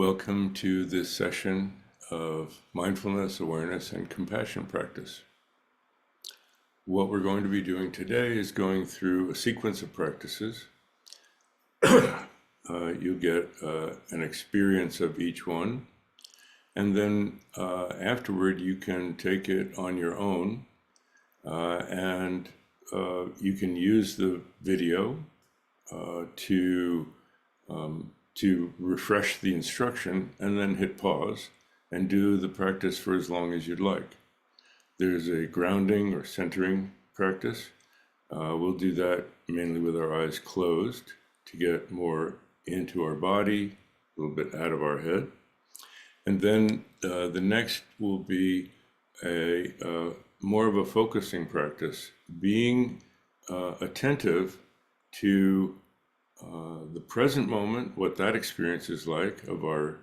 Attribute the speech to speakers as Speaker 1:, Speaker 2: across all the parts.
Speaker 1: Welcome to this session of mindfulness, awareness, and compassion practice. What we're going to be doing today is going through a sequence of practices. You'll get an experience of each one, and then afterward you can take it on your own, and you can use the video to refresh the instruction and then hit pause and do the practice for as long as you'd like. There's a grounding or centering practice. We'll do that mainly with our eyes closed to get more into our body, a little bit out of our head. And then the next will be a more of a focusing practice, being attentive to the present moment, what that experience is like of our,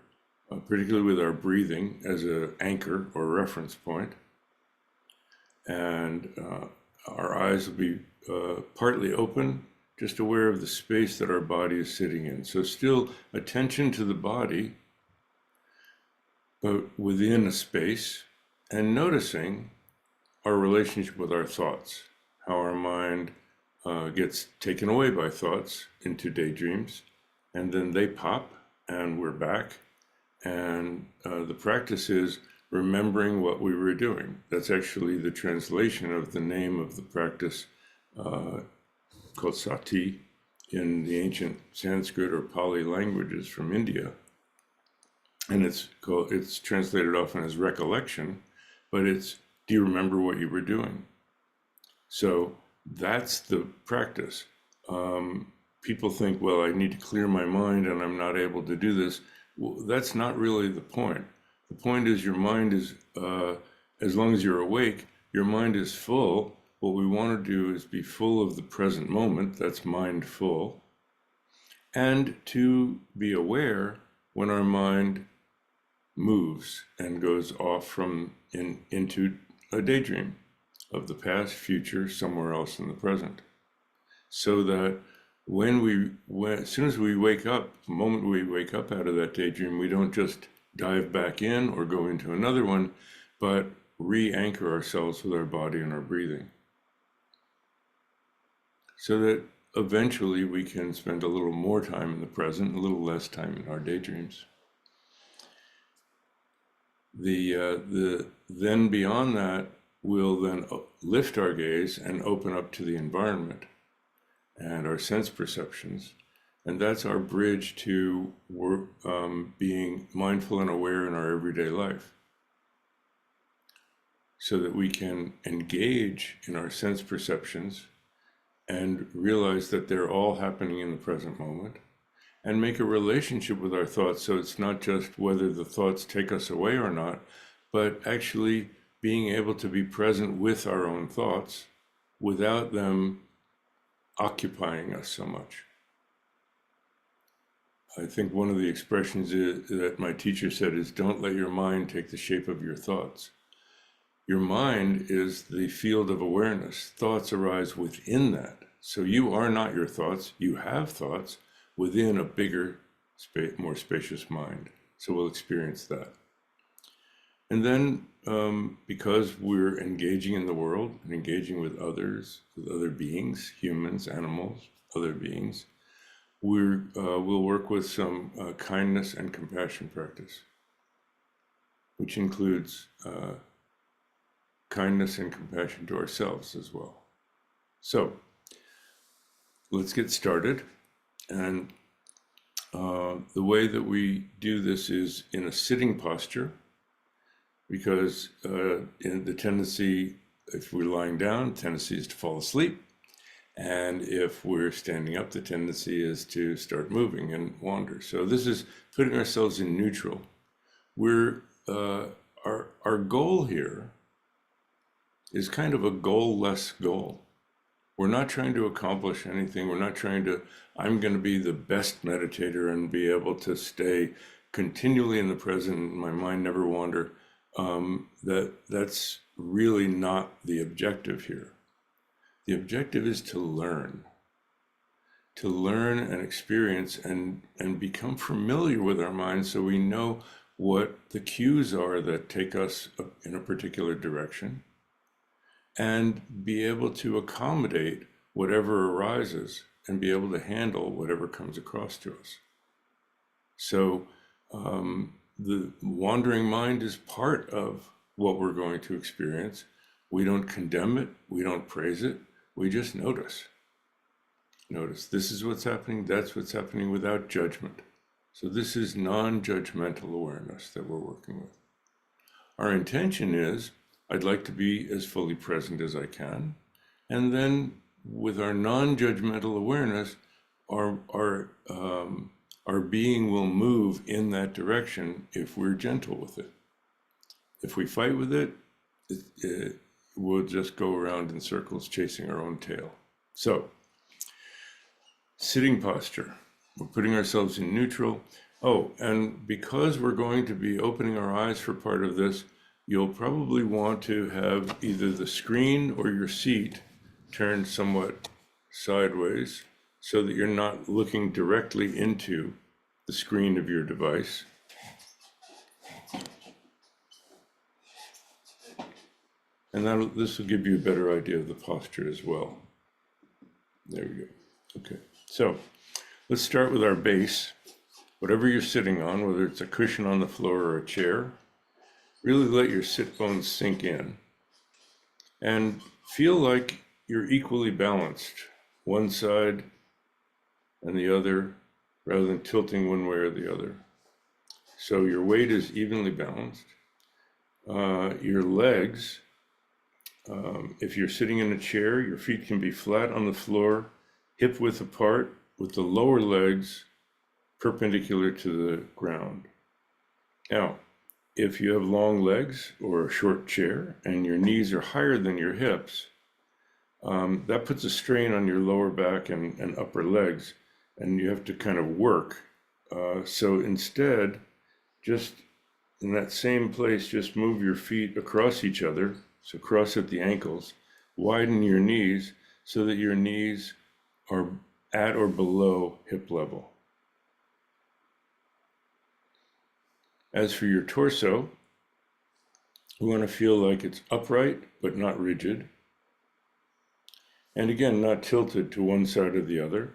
Speaker 1: particularly with our breathing as an anchor or reference point. And our eyes will be partly open, just aware of the space that our body is sitting in. So still attention to the body, but within a space, and noticing our relationship with our thoughts, how our mind gets taken away by thoughts into daydreams, and then they pop and we're back. And the practice is remembering what we were doing. That's actually the translation of the name of the practice called sati in the ancient Sanskrit or Pali languages from India. And it's translated often as recollection, but it's, do you remember what you were doing? So that's the practice. People think, well, I need to clear my mind and I'm not able to do this. Well, that's not really the point. The point is your mind is, as long as you're awake, your mind is full. What we want to do is be full of the present moment, that's mindful, and to be aware when our mind moves and goes off into a daydream of the past, future, somewhere else in the present. So that as soon as we wake up, the moment we wake up out of that daydream, we don't just dive back in or go into another one, but re-anchor ourselves with our body and our breathing. So that eventually we can spend a little more time in the present, a little less time in our daydreams. Then beyond that, we'll then lift our gaze and open up to the environment and our sense perceptions. And that's our bridge to being mindful and aware in our everyday life, so that we can engage in our sense perceptions and realize that they're all happening in the present moment, and make a relationship with our thoughts, so it's not just whether the thoughts take us away or not, but actually being able to be present with our own thoughts without them occupying us so much. I think one of the expressions that my teacher said is, don't let your mind take the shape of your thoughts. Your mind is the field of awareness. Thoughts arise within that. So you are not your thoughts. You have thoughts within a bigger, more spacious mind. So we'll experience that. And then because we're engaging in the world and engaging with others, with other beings, humans, animals, other beings, we'll work with some kindness and compassion practice, which includes kindness and compassion to ourselves as well. So let's get started. And the way that we do this is in a sitting posture, because in the tendency, if we're lying down, the tendency is to fall asleep. And if we're standing up, the tendency is to start moving and wander. So this is putting ourselves in neutral. Our goal here is kind of a goal-less goal. We're not trying to accomplish anything. We're not trying to, I'm going to be the best meditator and be able to stay continually in the present and my mind never wander. That's really not the objective here. The objective is to learn to learn and experience and become familiar with our minds, so we know what the cues are that take us in a particular direction, and be able to accommodate whatever arises and be able to handle whatever comes across to us. So the wandering mind is part of what we're going to experience. We don't condemn it, we don't praise it, we just notice. Notice this is what's happening, that's what's happening, without judgment. So this is non-judgmental awareness that we're working with. Our intention is, I'd like to be as fully present as I can. And then with our non-judgmental awareness, our being will move in that direction if we're gentle with it. If we fight with it, we'll just go around in circles chasing our own tail. So, sitting posture. We're putting ourselves in neutral. Oh, and because we're going to be opening our eyes for part of this, you'll probably want to have either the screen or your seat turned somewhat sideways so that you're not looking directly into the screen of your device. And this will give you a better idea of the posture as well. There we go. Okay, so let's start with our base. Whatever you're sitting on, whether it's a cushion on the floor or a chair, really let your sit bones sink in and feel like you're equally balanced, one side and the other, rather than tilting one way or the other. So your weight is evenly balanced. Your legs, if you're sitting in a chair, your feet can be flat on the floor, hip width apart, with the lower legs perpendicular to the ground. Now, if you have long legs or a short chair and your knees are higher than your hips, that puts a strain on your lower back and upper legs, and you have to kind of work. So instead, just in that same place, just move your feet across each other. So cross at the ankles, widen your knees so that your knees are at or below hip level. As for your torso, we want to feel like it's upright but not rigid. And again, not tilted to one side or the other.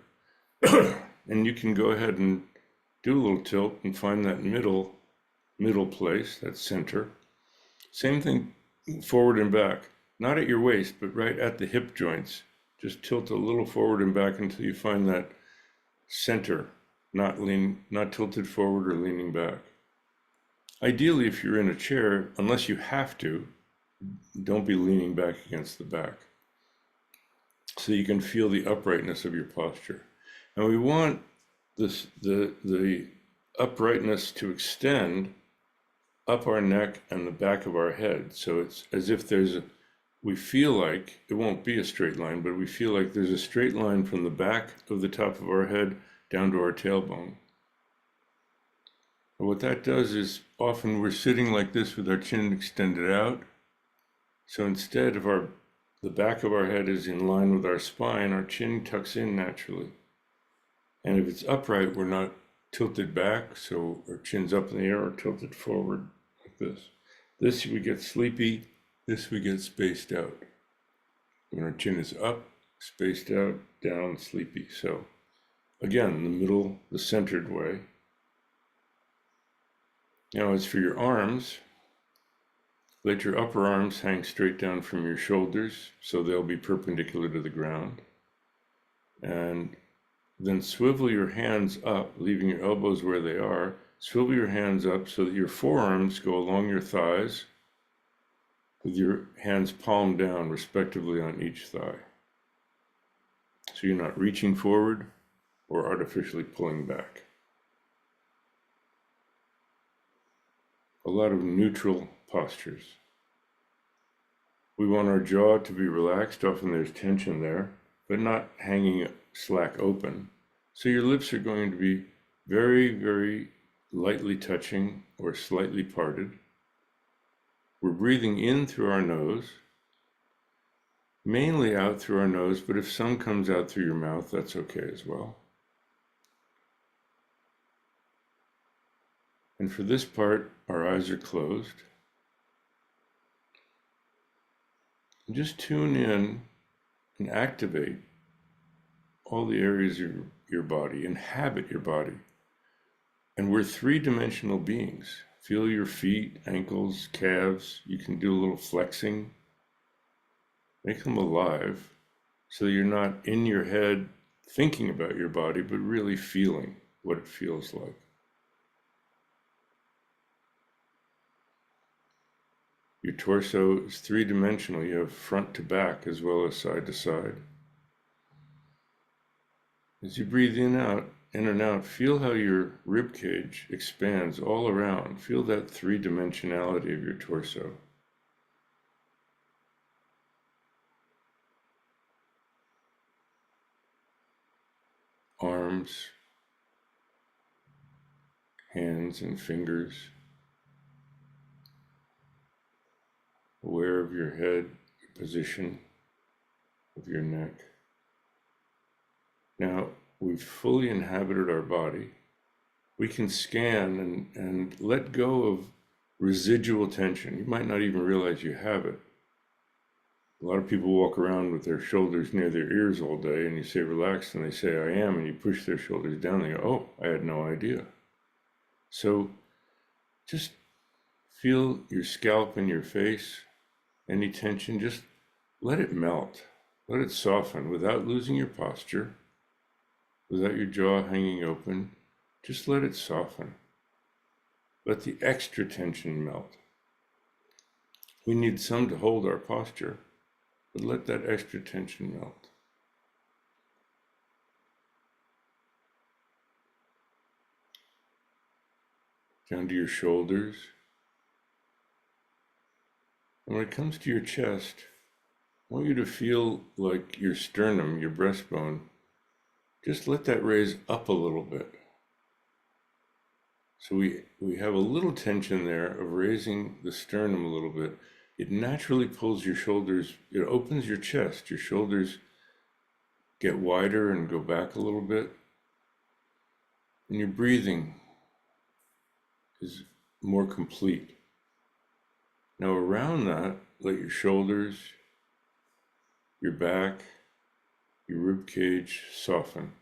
Speaker 1: And you can go ahead and do a little tilt and find that middle place, that center. Same thing forward and back, not at your waist, but right at the hip joints. Just tilt a little forward and back until you find that center, not tilted forward or leaning back. Ideally, if you're in a chair, unless you have to, don't be leaning back against the back, so you can feel the uprightness of your posture. And we want the uprightness to extend up our neck and the back of our head. So it's as if we feel like, it won't be a straight line, but we feel like there's a straight line from the back of the top of our head down to our tailbone. And what that does is, often we're sitting like this with our chin extended out. So instead of the back of our head is in line with our spine, our chin tucks in naturally. And if it's upright, we're not tilted back, so our chin's up in the air or tilted forward like this. This we get sleepy, this we get spaced out. When our chin is up, spaced out, down, sleepy. So again, the middle, the centered way. Now as for your arms, let your upper arms hang straight down from your shoulders so they'll be perpendicular to the ground. And then swivel your hands up, leaving your elbows where they are. Swivel your hands up so that your forearms go along your thighs, with your hands palm down respectively on each thigh. So you're not reaching forward or artificially pulling back. A lot of neutral postures. We want our jaw to be relaxed. Often there's tension there, but not hanging slack open. So your lips are going to be very, very lightly touching or slightly parted. We're breathing in through our nose, mainly out through our nose, but if some comes out through your mouth, that's okay as well. And for this part, our eyes are closed. And just tune in and activate all the areas of your body, inhabit your body. And we're three-dimensional beings. Feel your feet, ankles, calves. You can do a little flexing. Make them alive so you're not in your head thinking about your body, but really feeling what it feels like. Your torso is three-dimensional. You have front to back as well as side to side. As you breathe in and out, feel how your rib cage expands all around. Feel that three-dimensionality of your torso. Arms, hands and fingers. Aware of your head, your position of your neck. Now, we've fully inhabited our body. We can scan and let go of residual tension. You might not even realize you have it. A lot of people walk around with their shoulders near their ears all day, and you say, relax, and they say, I am, and you push their shoulders down, and they go, oh, I had no idea. So just feel your scalp and your face, any tension, just let it melt, let it soften without losing your posture, without your jaw hanging open. Just let it soften. Let the extra tension melt. We need some to hold our posture, but let that extra tension melt. Down to your shoulders. And when it comes to your chest, I want you to feel like your sternum, your breastbone, just let that raise up a little bit. So we have a little tension there of raising the sternum a little bit. It naturally pulls your shoulders, it opens your chest. Your shoulders get wider and go back a little bit. And your breathing is more complete. Now around that, let your shoulders, your back, your rib cage soften.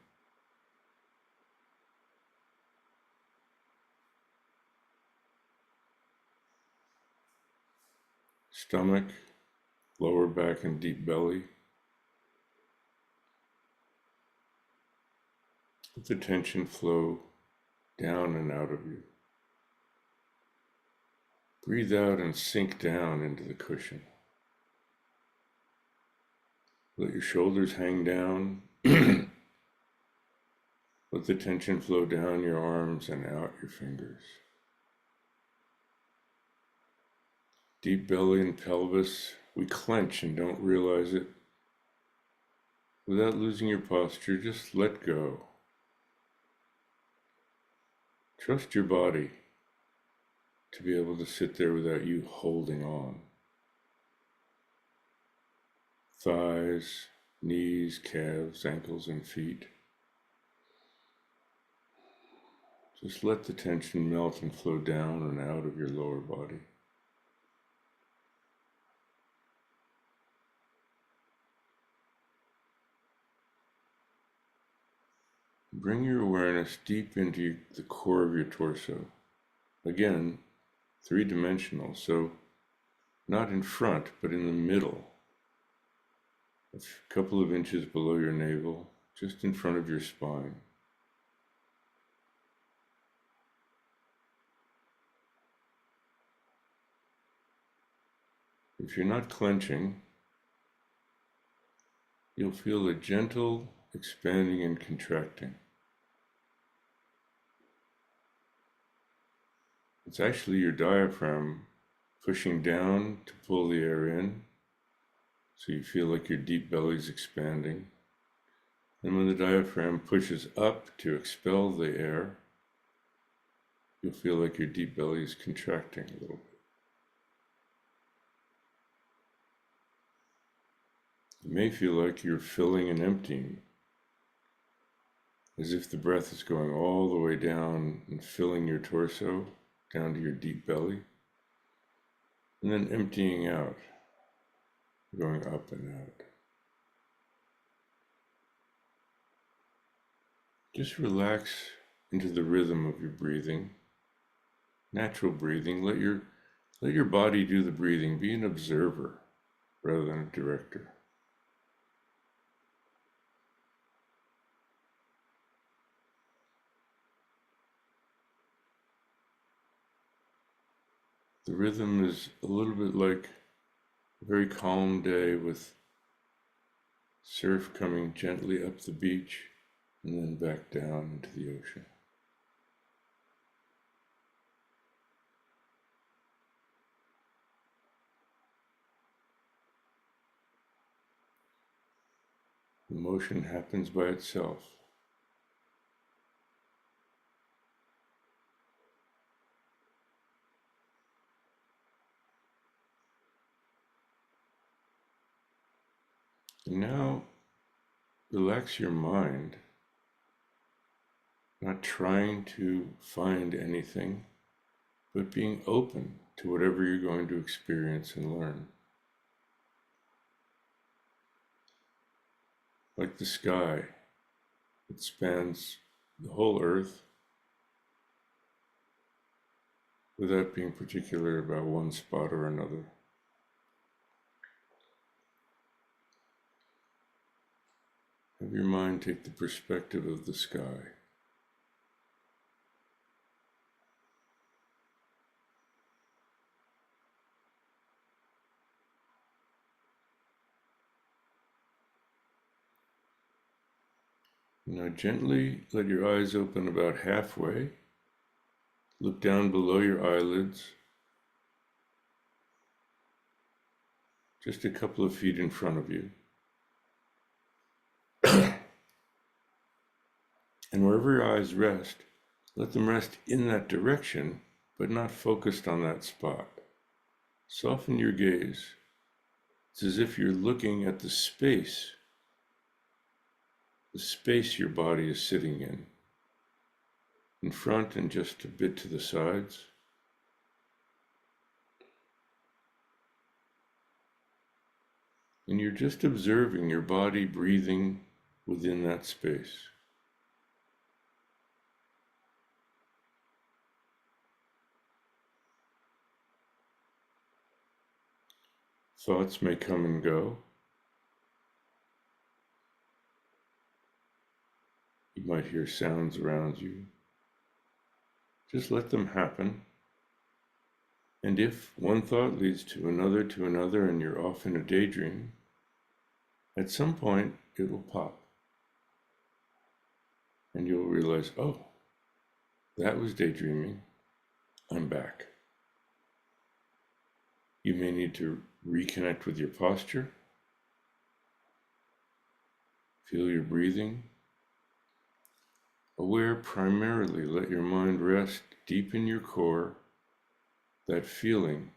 Speaker 1: Stomach, lower back and deep belly. Let the tension flow down and out of you. Breathe out and sink down into the cushion. Let your shoulders hang down. Let the tension flow down your arms and out your fingers. Deep belly and pelvis, we clench and don't realize it. Without losing your posture, just let go. Trust your body to be able to sit there without you holding on. Thighs, knees, calves, ankles, and feet. Just let the tension melt and flow down and out of your lower body. Bring your awareness deep into the core of your torso. Again, three-dimensional, so not in front, but in the middle. A couple of inches below your navel, just in front of your spine. If you're not clenching, you'll feel a gentle expanding and contracting. It's actually your diaphragm pushing down to pull the air in, so you feel like your deep belly is expanding. And when the diaphragm pushes up to expel the air, you'll feel like your deep belly is contracting a little bit. You may feel like you're filling and emptying, as if the breath is going all the way down and filling your torso, down to your deep belly, and then emptying out, going up and out. Just relax into the rhythm of your breathing, natural breathing. Let your body do the breathing. Be an observer rather than a director. The rhythm is a little bit like a very calm day with surf coming gently up the beach and then back down into the ocean. The motion happens by itself. And now relax your mind, not trying to find anything, but being open to whatever you're going to experience and learn. Like the sky, it spans the whole earth without being particular about one spot or another. Have your mind take the perspective of the sky. Now gently let your eyes open about halfway. Look down below your eyelids, just a couple of feet in front of you. And wherever your eyes rest, let them rest in that direction, but not focused on that spot. Soften your gaze. It's as if you're looking at the space your body is sitting in front and just a bit to the sides. And you're just observing your body breathing within that space. Thoughts may come and go. You might hear sounds around you. Just let them happen. And if one thought leads to another, and you're off in a daydream, at some point it will pop. And you'll realize, oh, that was daydreaming. I'm back. You may need to reconnect with your posture. Feel your breathing. Aware primarily, let your mind rest deep in your core, that feeling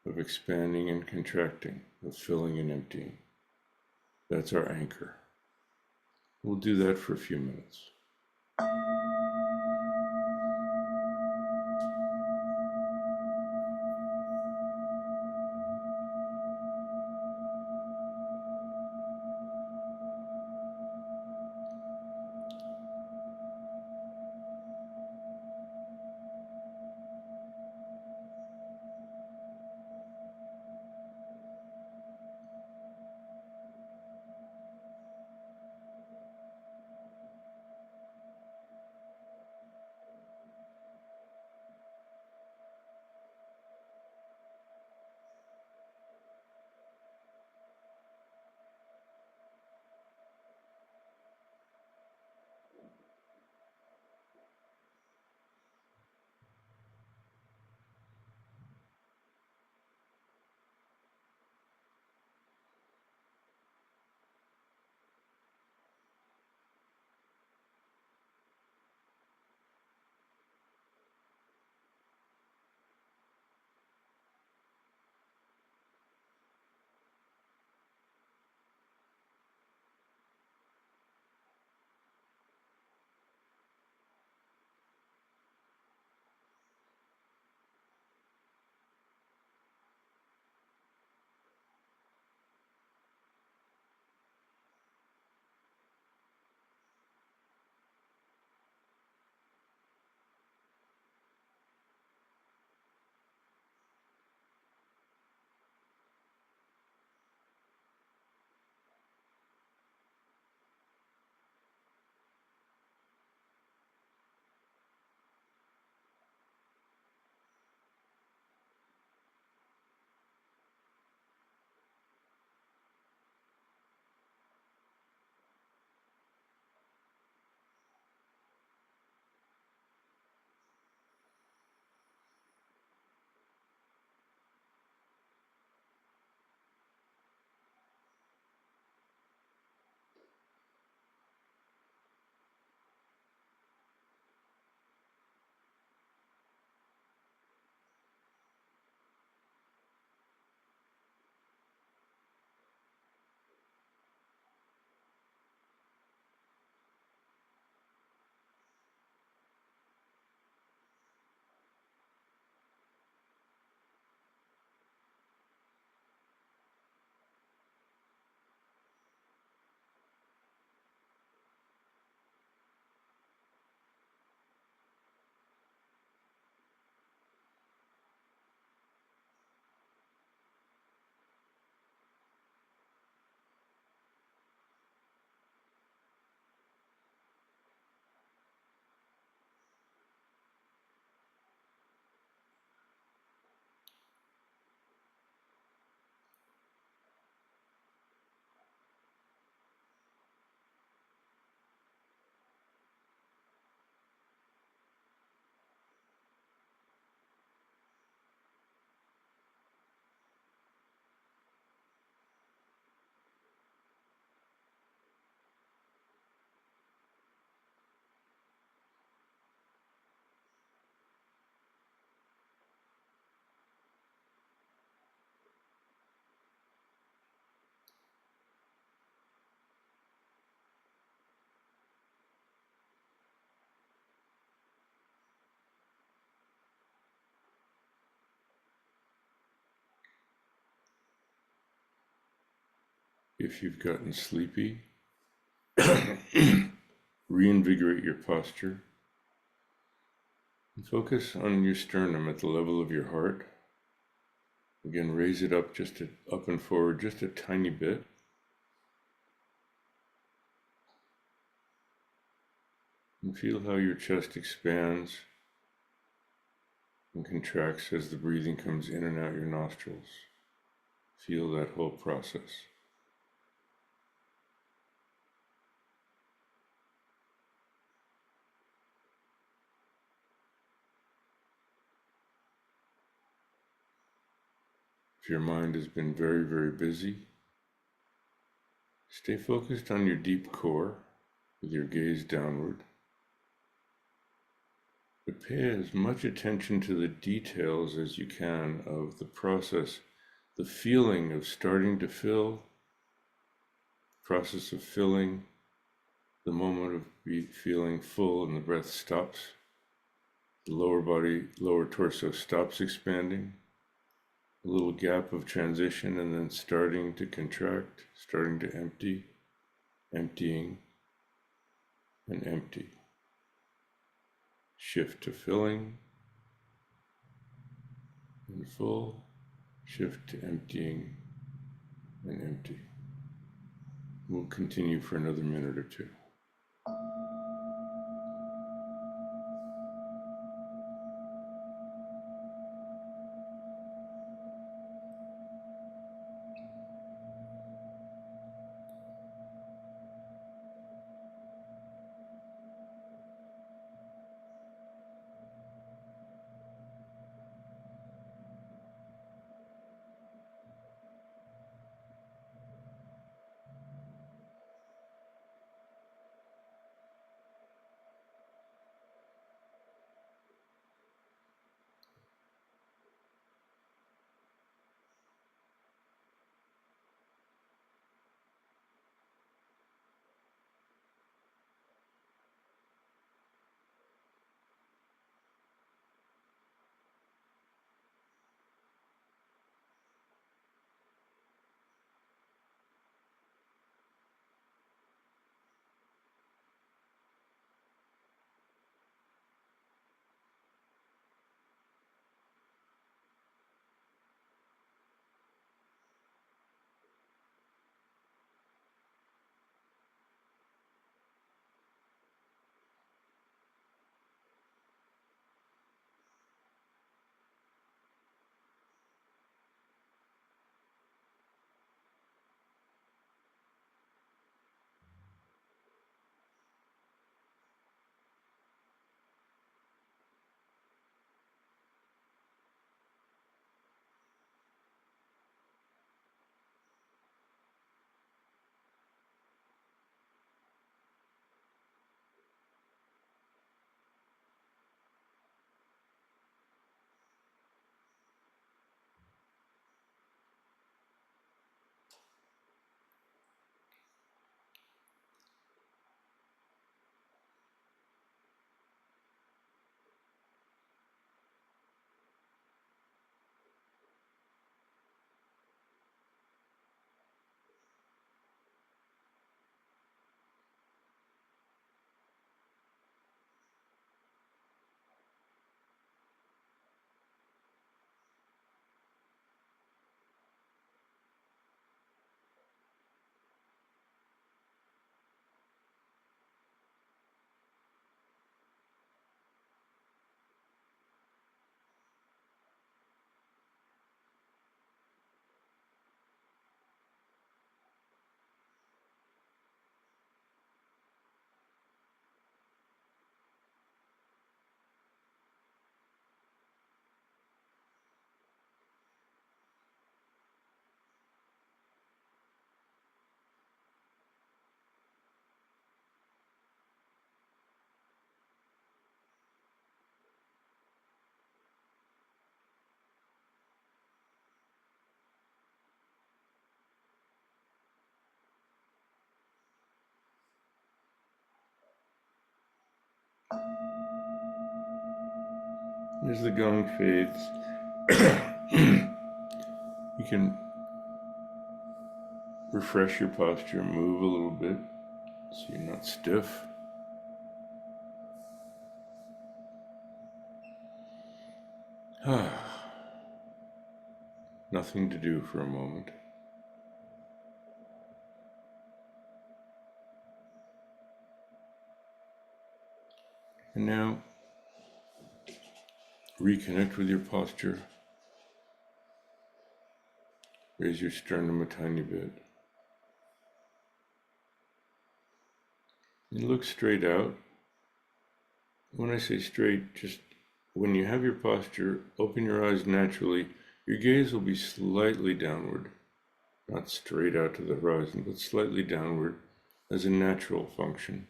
Speaker 1: of expanding and contracting, of filling and emptying. That's our anchor. We'll do that for a few minutes. If you've gotten sleepy, reinvigorate your posture and focus on your sternum at the level of your heart. Again, raise it up up and forward just a tiny bit. And feel how your chest expands and contracts as the breathing comes in and out your nostrils. Feel that whole process. If your mind has been very, very busy, stay focused on your deep core with your gaze downward. But pay as much attention to the details as you can of the process, the feeling of starting to fill, process of filling, the moment of feeling full and the breath stops, the lower body, lower torso stops expanding, a little gap of transition and then starting to contract, starting to empty, emptying and empty. Shift to filling and full, shift to emptying and empty. We'll continue for another minute or two. As the gong fades, you can refresh your posture, move a little bit so you're not stiff. Nothing to do for a moment. And now, reconnect with your posture. Raise your sternum a tiny bit. And look straight out. When I say straight, just when you have your posture, open your eyes naturally. Your gaze will be slightly downward, not straight out to the horizon, but slightly downward as a natural function.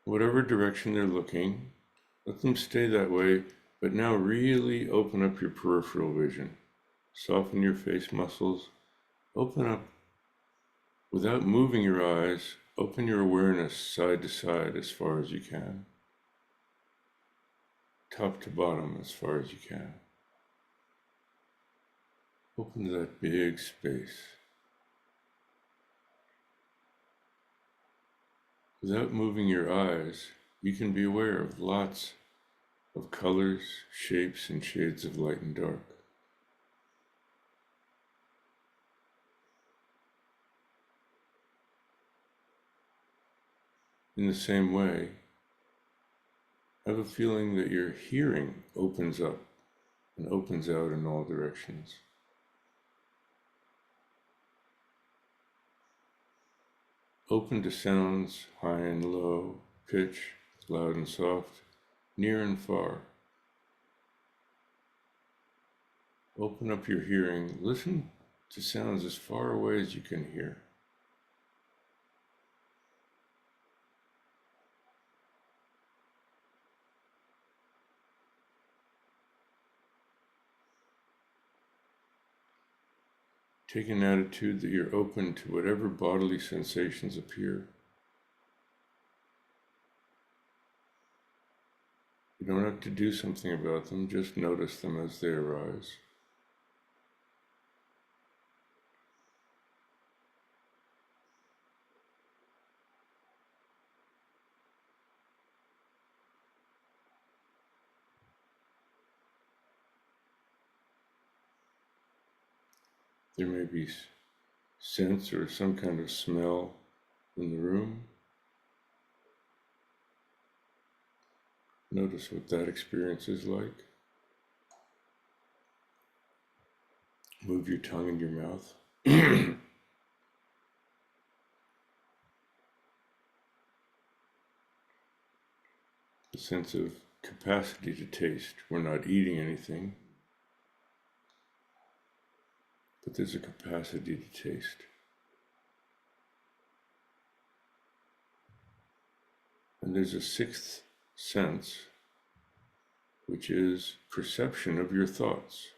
Speaker 1: Whatever direction they're looking, let them stay that way, but now really open up your peripheral vision. Soften your face muscles. Open up, without moving your eyes, open your awareness side to side as far as you can. Top to bottom as far as you can. Open to that big space. Without moving your eyes, you can be aware of lots of colors, shapes, and shades of light and dark. In the same way, have a feeling that your hearing opens up and opens out in all directions. Open to sounds, high and low, pitch, loud and soft, near and far. Open up your hearing. Listen to sounds as far away as you can hear. Take an attitude that you're open to whatever bodily sensations appear. You don't have to do something about them, just notice them as they arise. There may be sense or some kind of smell in the room. Notice what that experience is like. Move your tongue in your mouth. A sense of capacity to taste. We're not eating anything, but there's a capacity to taste. And there's a sixth sense, which is perception of your thoughts.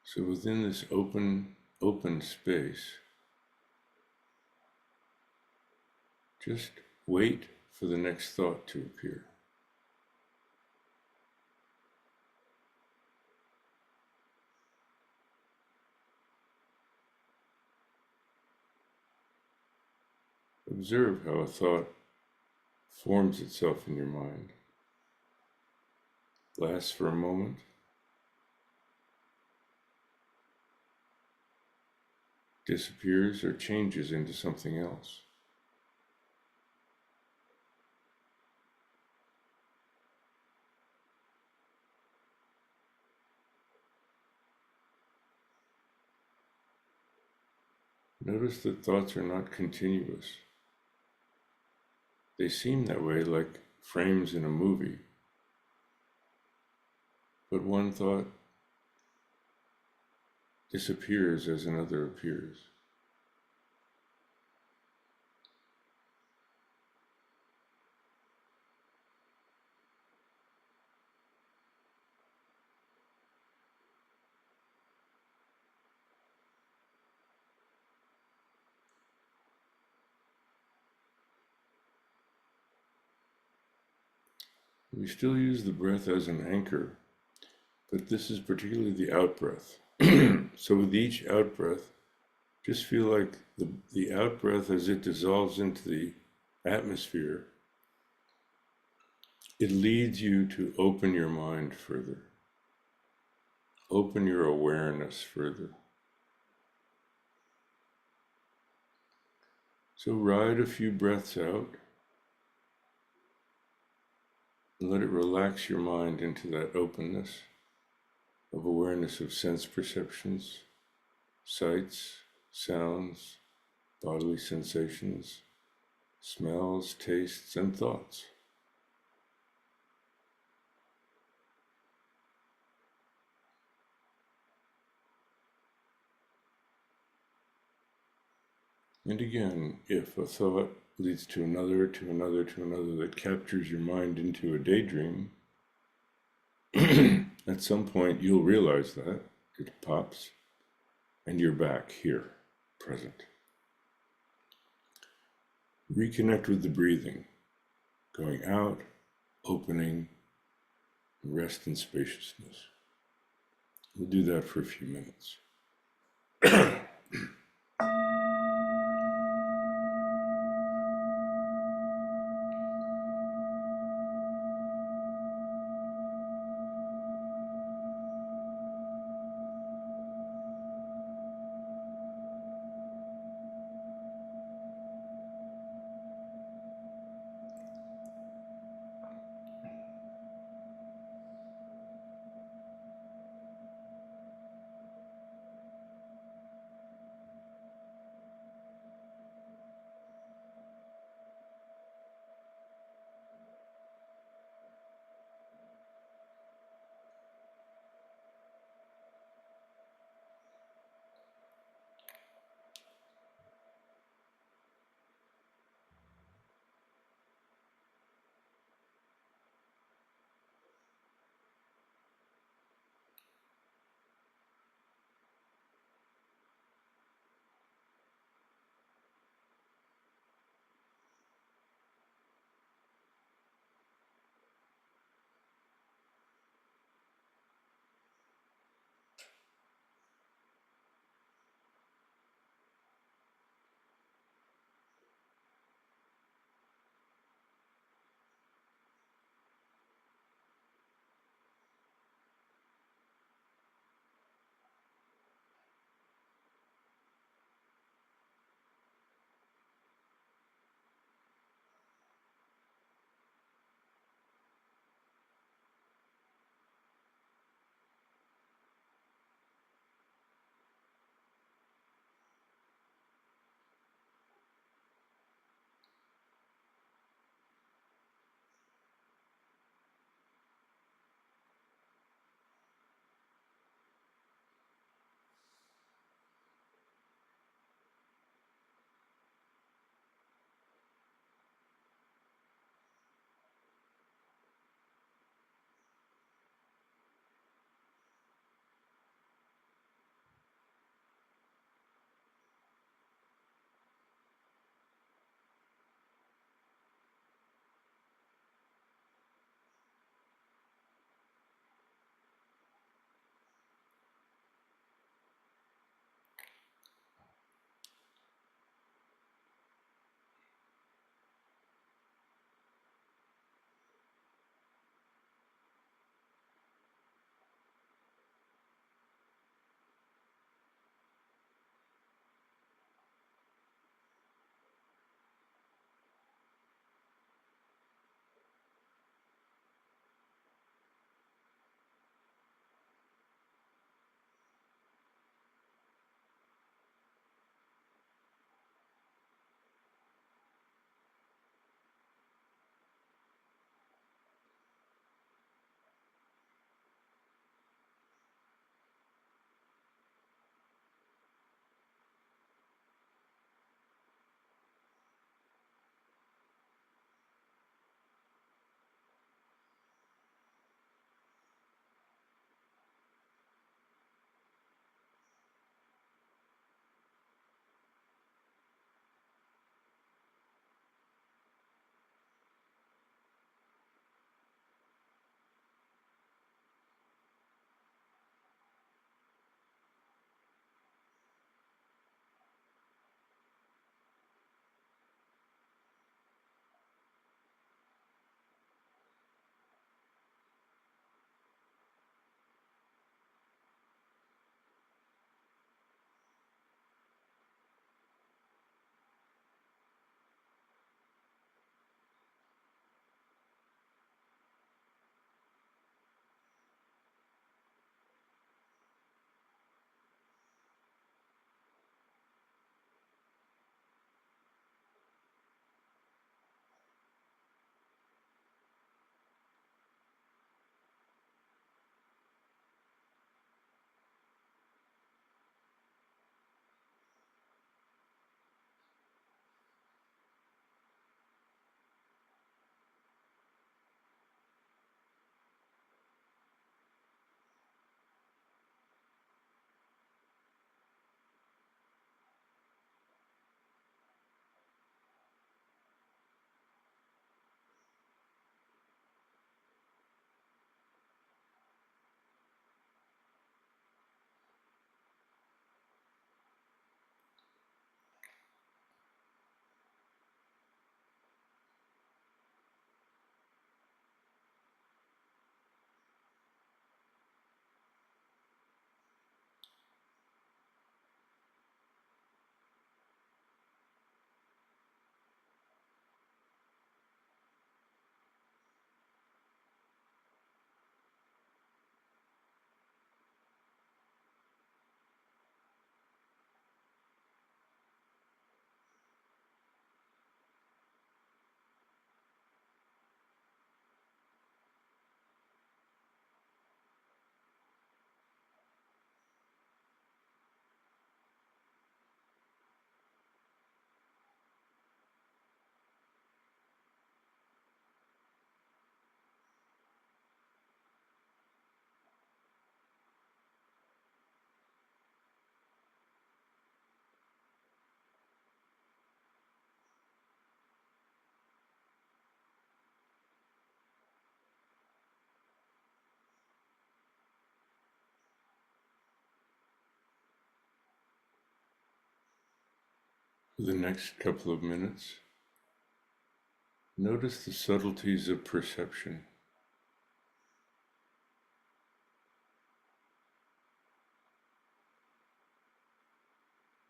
Speaker 1: So within this open space, just wait for the next thought to appear. Observe how a thought forms itself in your mind, lasts for a moment, disappears or changes into something else. Notice that thoughts are not continuous. They seem that way, like frames in a movie. But one thought disappears as another appears. We still use the breath as an anchor, but this is particularly the out breath. So with each out breath, just feel like the out breath, as it dissolves into the atmosphere, it leads you to open your mind further, open your awareness further. So ride a few breaths out and let it relax your mind into that openness of awareness of sense perceptions, sights, sounds, bodily sensations, smells, tastes, and thoughts. And again, if a thought leads to another, to another, to another, that captures your mind into a daydream, at some point you'll realize that it pops and you're back here, present. Reconnect with the breathing, going out, opening, rest and spaciousness. We'll do that for a few minutes. For the next couple of minutes, notice the subtleties of perception.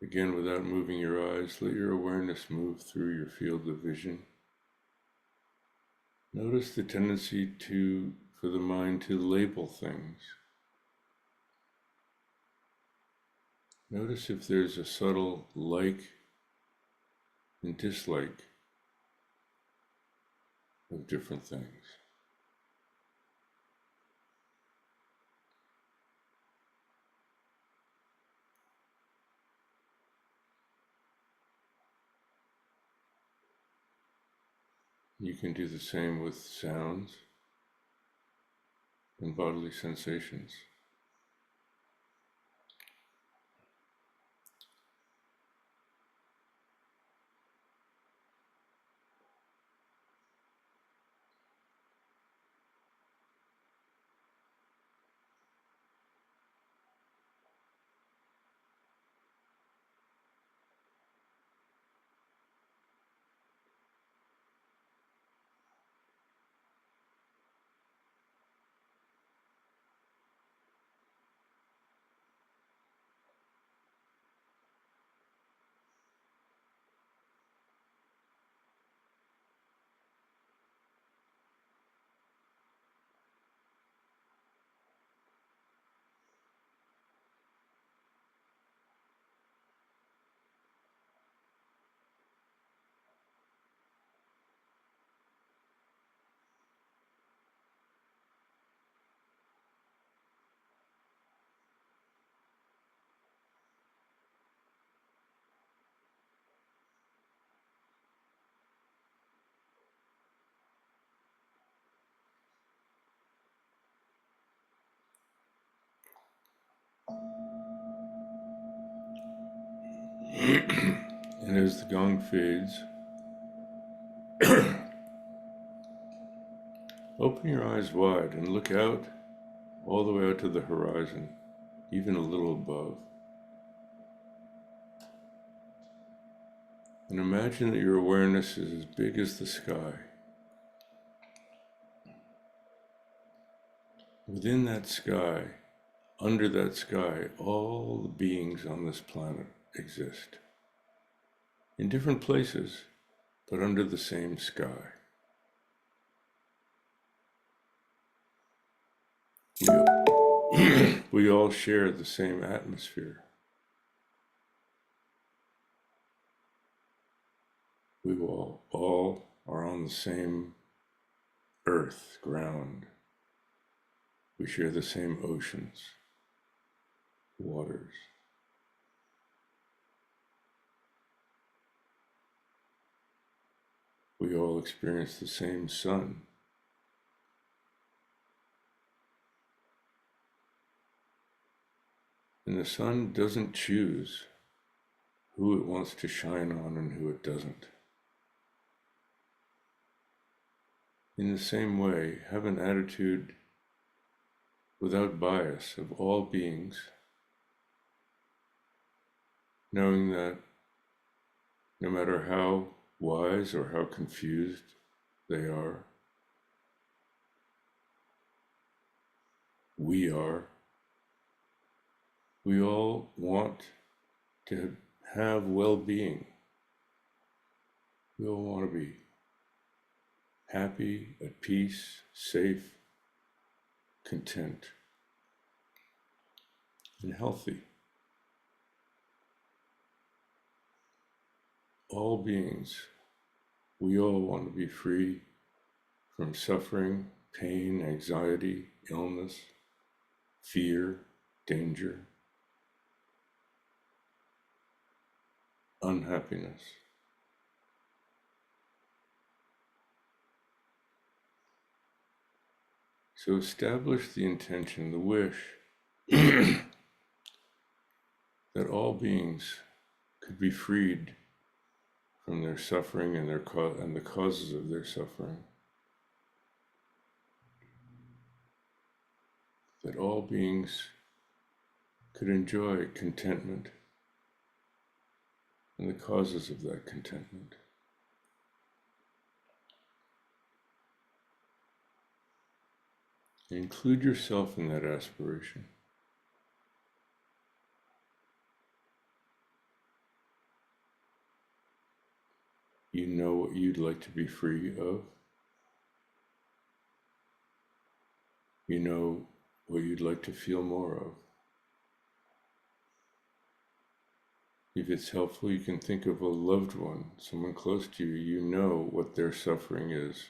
Speaker 1: Again, without moving your eyes, let your awareness move through your field of vision. Notice the tendency for the mind to label things. Notice if there's a subtle like and dislike of different things. You can do the same with sounds and bodily sensations. And as the gong fades, open your eyes wide and look out, all the way out to the horizon, even a little above. And imagine that your awareness is as big as the sky. Within that sky, under that sky, all the beings on this planet exist. In different places, but under the same sky. We all share the same atmosphere. We all are on the same earth, ground. We share the same oceans, waters. We all experience the same sun. And the sun doesn't choose who it wants to shine on and who it doesn't. In the same way, have an attitude without bias of all beings, knowing that no matter how wise or how confused they are, we all want to have well-being. We all want to be happy, at peace, safe, content, and healthy. All beings, we all want to be free from suffering, pain, anxiety, illness, fear, danger, unhappiness. So establish the intention, the wish that all beings could be freed from their suffering and the causes of their suffering. That all beings could enjoy contentment, and the causes of that contentment. Include yourself in that aspiration. You know what you'd like to be free of. You know what you'd like to feel more of. If it's helpful, you can think of a loved one, someone close to you. You know what their suffering is.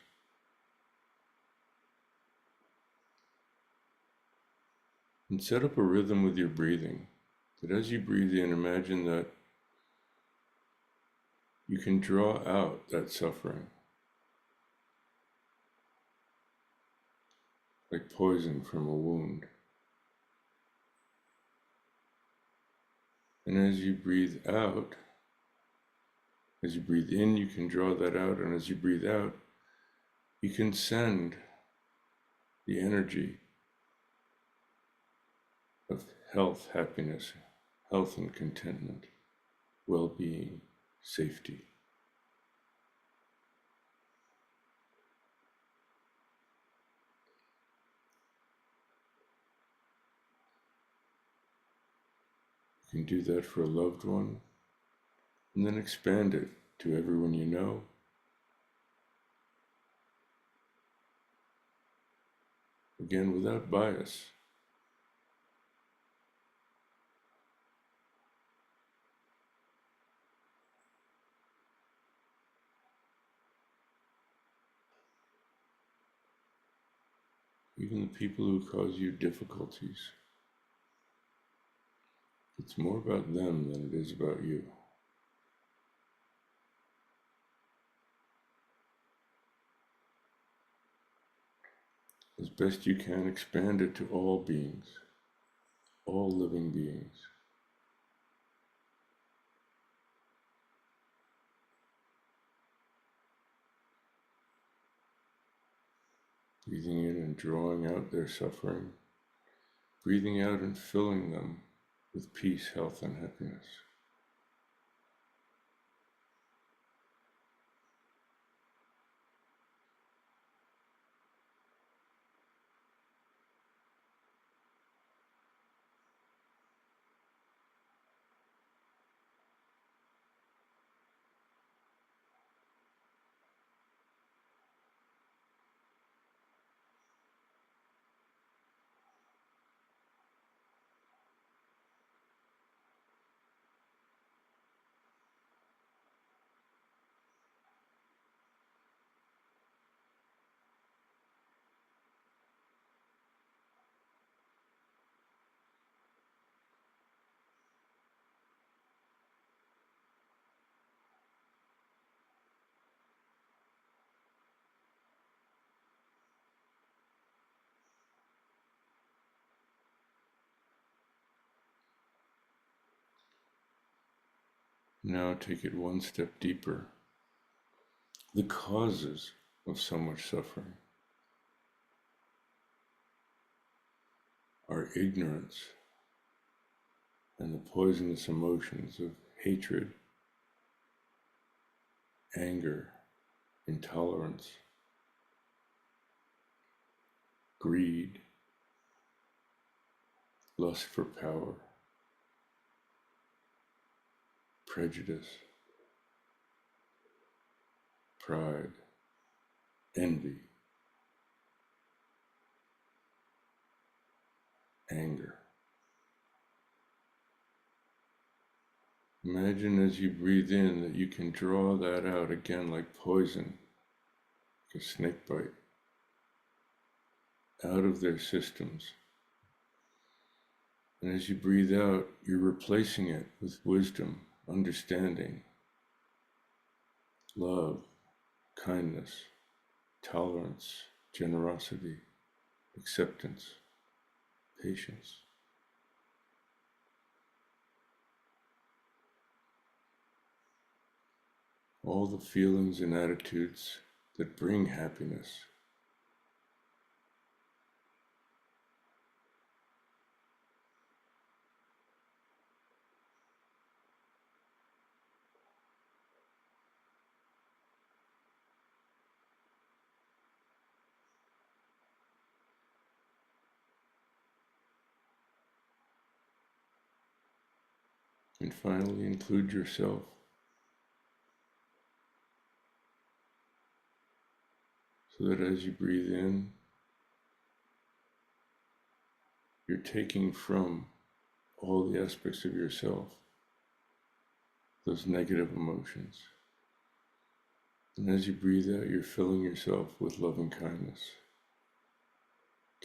Speaker 1: And set up a rhythm with your breathing. That as you breathe in, imagine that you can draw out that suffering, like poison from a wound. And as you breathe out, as you breathe in, you can draw that out. And as you breathe out, you can send the energy of health, happiness, health and contentment, well-being, safety. You can do that for a loved one, and then expand it to everyone you know. Again, without bias. Even the people who cause you difficulties. It's more about them than it is about you. As best you can, expand it to all beings, all living beings. Breathing in and drawing out their suffering, breathing out and filling them with peace, health, and happiness. Now take it one step deeper. The causes of so much suffering are ignorance and the poisonous emotions of hatred, anger, intolerance, greed, lust for power, prejudice, pride, envy, anger. Imagine as you breathe in that you can draw that out again like poison, like a snake bite, out of their systems. And as you breathe out, you're replacing it with wisdom, understanding, love, kindness, tolerance, generosity, acceptance, patience. All the feelings and attitudes that bring happiness. And finally, include yourself. So that as you breathe in, you're taking from all the aspects of yourself those negative emotions. And as you breathe out, you're filling yourself with loving kindness,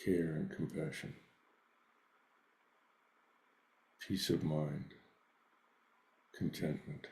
Speaker 1: care and compassion, peace of mind, contentment.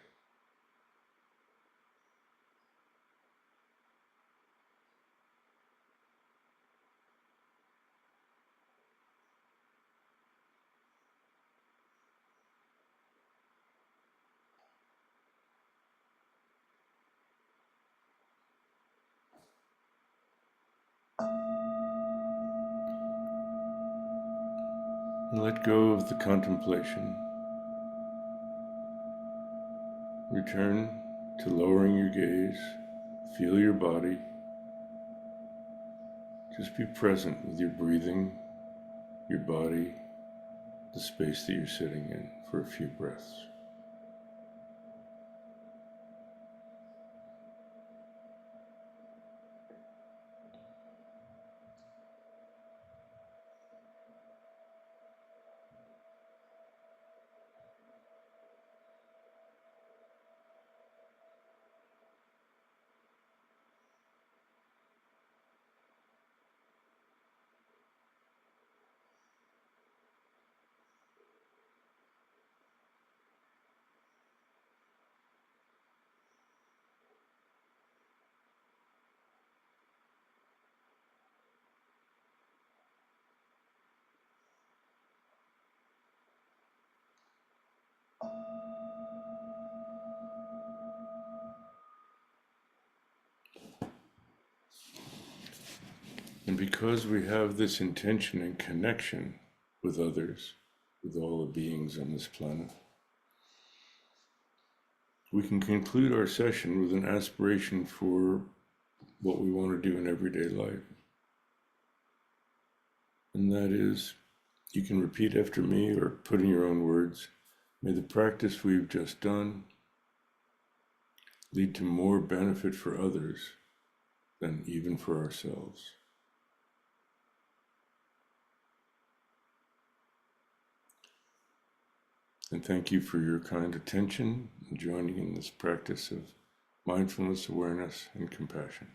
Speaker 1: And let go of the contemplation. Return to lowering your gaze. Feel your body. Just be present with your breathing, your body, the space that you're sitting in for a few breaths. And because we have this intention and connection with others, with all the beings on this planet, we can conclude our session with an aspiration for what we want to do in everyday life. And that is, you can repeat after me or put in your own words, may the practice we've just done lead to more benefit for others than even for ourselves. And thank you for your kind attention and joining in this practice of mindfulness, awareness, and compassion.